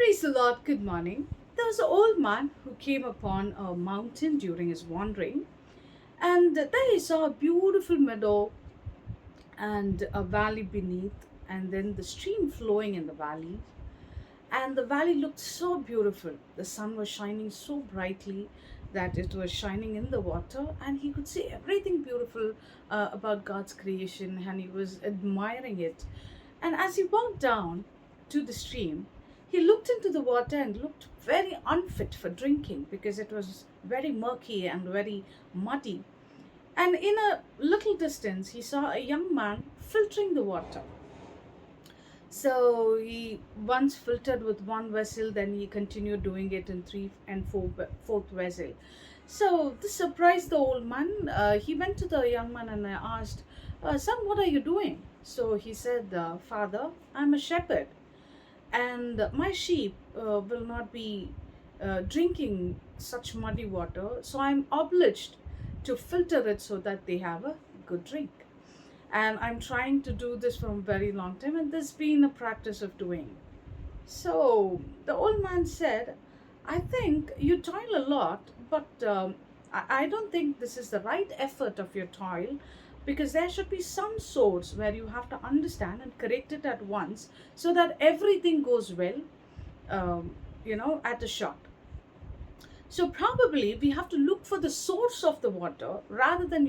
Praise the Lord, good morning. There was an old man who came upon a mountain during his wandering, and there he saw a beautiful meadow and a valley beneath, and then the stream flowing in the valley. And the valley looked so beautiful. The sun was shining so brightly that it was shining in the water, and he could see everything beautiful about God's creation, and he was admiring it. And as he walked down to the stream, he looked into the water and looked very unfit for drinking because it was very murky and very muddy. And in a little distance, he saw a young man filtering the water. So he once filtered with one vessel, then he continued doing it in three and fourth vessel. So this surprised the old man. He went to the young man and asked, "Son, what are you doing?" So he said, "Father, I'm a shepherd, and my sheep will not be drinking such muddy water, so I'm obliged to filter it so that they have a good drink. And I'm trying to do this for a very long time, and this been a practice of doing." So the old man said, "I think you toil a lot, but I don't think this is the right effort of your toil, because there should be some source where you have to understand and correct it at once so that everything goes well, at a shot. So probably we have to look for the source of the water rather than,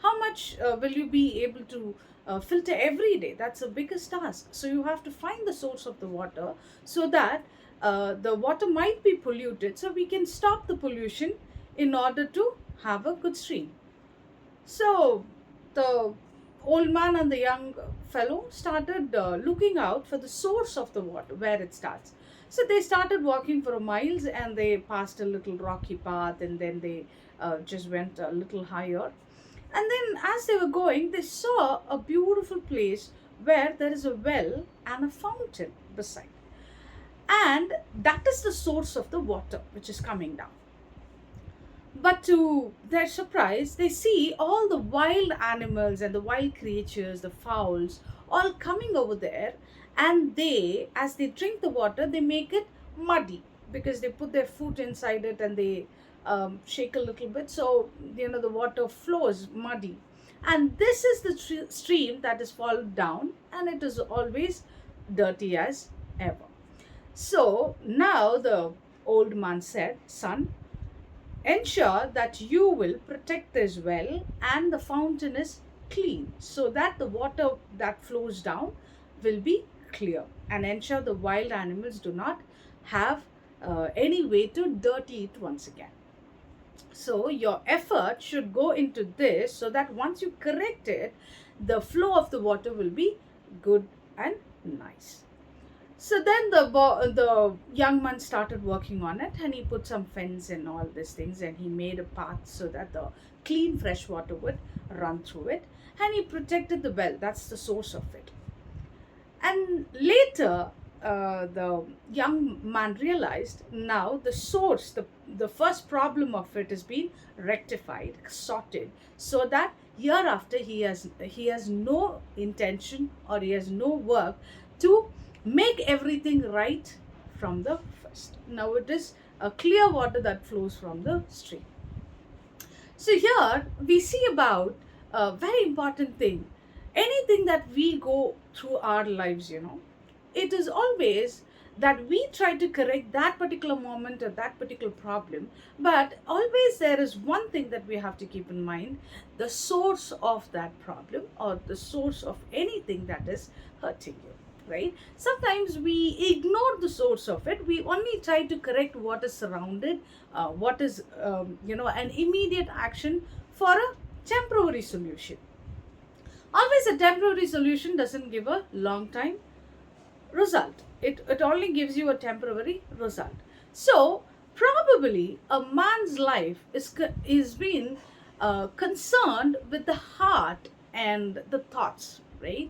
how much will you be able to filter every day? That's the biggest task. So you have to find the source of the water so that the water might be polluted. So we can stop the pollution in order to have a good stream." So the old man and the young fellow started looking out for the source of the water, where it starts. So they started walking for miles, and they passed a little rocky path, and then they just went a little higher. And then as they were going, they saw a beautiful place where there is a well and a fountain beside. And that is the source of the water which is coming down. But to their surprise, they see all the wild animals and the wild creatures, the fowls, all coming over there. And they, as they drink the water, they make it muddy because they put their foot inside it and they shake a little bit. So, the water flows muddy. And this is the stream that is fallen down, and it is always dirty as ever. So now the old man said, "Son, ensure that you will protect this well and the fountain is clean so that the water that flows down will be clear, and ensure the wild animals do not have any way to dirty it once again. So your effort should go into this so that once you correct it, the flow of the water will be good and nice." So then the young man started working on it, and he put some fence and all these things, and he made a path so that the clean fresh water would run through it, and he protected the well. That's the source of it. And later, the young man realized now the source, the first problem of it has been rectified, sorted, so that hereafter he has no intention, or he has no work to make everything right from the first. Now it is a clear water that flows from the stream. So here we see about a very important thing. Anything that we go through our lives, it is always that we try to correct that particular moment or that particular problem, but always there is one thing that we have to keep in mind: the source of that problem or the source of anything that is hurting you. Right? Sometimes we ignore the source of it. We only try to correct what is surrounded, what is, an immediate action for a temporary solution. Always a temporary solution doesn't give a long time result. It only gives you a temporary result. So probably a man's life is being concerned with the heart and the thoughts, right?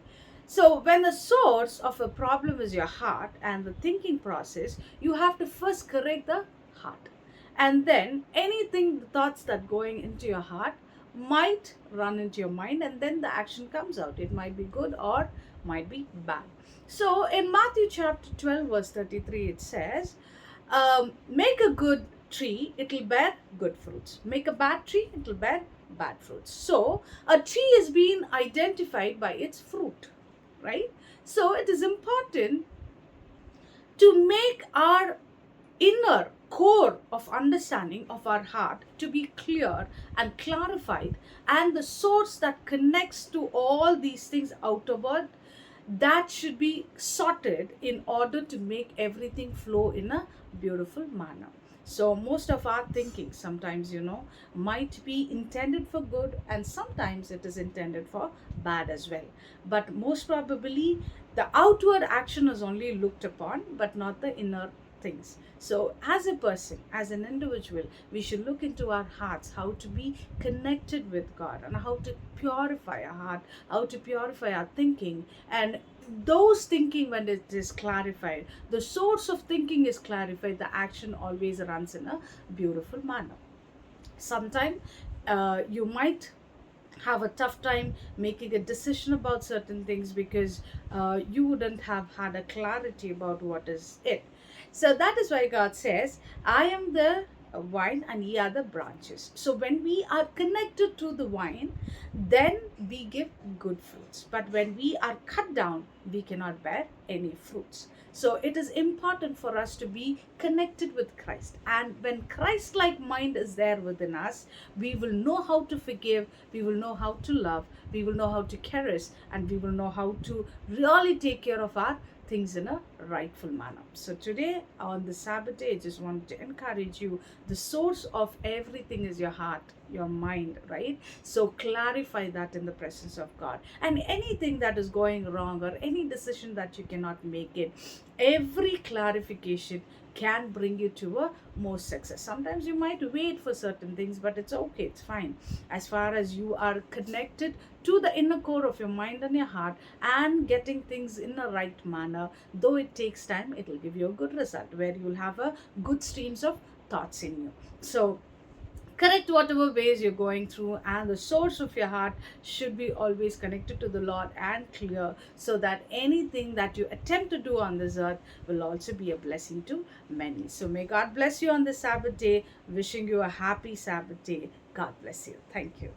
So when the source of a problem is your heart and the thinking process, you have to first correct the heart, and then anything, the thoughts that going into your heart might run into your mind, and then the action comes out. It might be good or might be bad. So in Matthew chapter 12, verse 33, it says, make a good tree, it'll bear good fruits. Make a bad tree, it'll bear bad fruits. So a tree is being identified by its fruit, right? So it is important to make our inner core of understanding of our heart to be clear and clarified, and the source that connects to all these things outward, that should be sorted in order to make everything flow in a beautiful manner. So most of our thinking sometimes, might be intended for good, and sometimes it is intended for bad as well. But most probably the outward action is only looked upon, but not the inner things. So as a person, as an individual, we should look into our hearts, how to be connected with God, and how to purify our heart, how to purify our thinking. And those thinking, when it is clarified, the source of thinking is clarified, the action always runs in a beautiful manner. Sometimes you might have a tough time making a decision about certain things because you wouldn't have had a clarity about what is it. So that is why God says, I am the vine and ye are the branches. So when we are connected to the vine, then we give good fruits. But when we are cut down, we cannot bear any fruits. So it is important for us to be connected with Christ. And when Christ like mind is there within us, we will know how to forgive, we will know how to love, we will know how to cherish, and we will know how to really take care of our things in a rightful manner. So today on the Sabbath day, I just wanted to encourage you, the source of everything is your heart, your mind, right? So clarify that in the presence of God. And anything that is going wrong, or any decision that you cannot make it, every clarification can bring you to a more success. Sometimes you might wait for certain things, but it's okay, it's fine. As far as you are connected to the inner core of your mind and your heart, and getting things in the right manner, though it takes time, it will give you a good result where you'll have a good streams of thoughts in you. So correct whatever ways you're going through, and the source of your heart should be always connected to the Lord and clear, so that anything that you attempt to do on this earth will also be a blessing to many. So may God bless you on this Sabbath day. Wishing you a happy Sabbath day. God bless you. Thank you.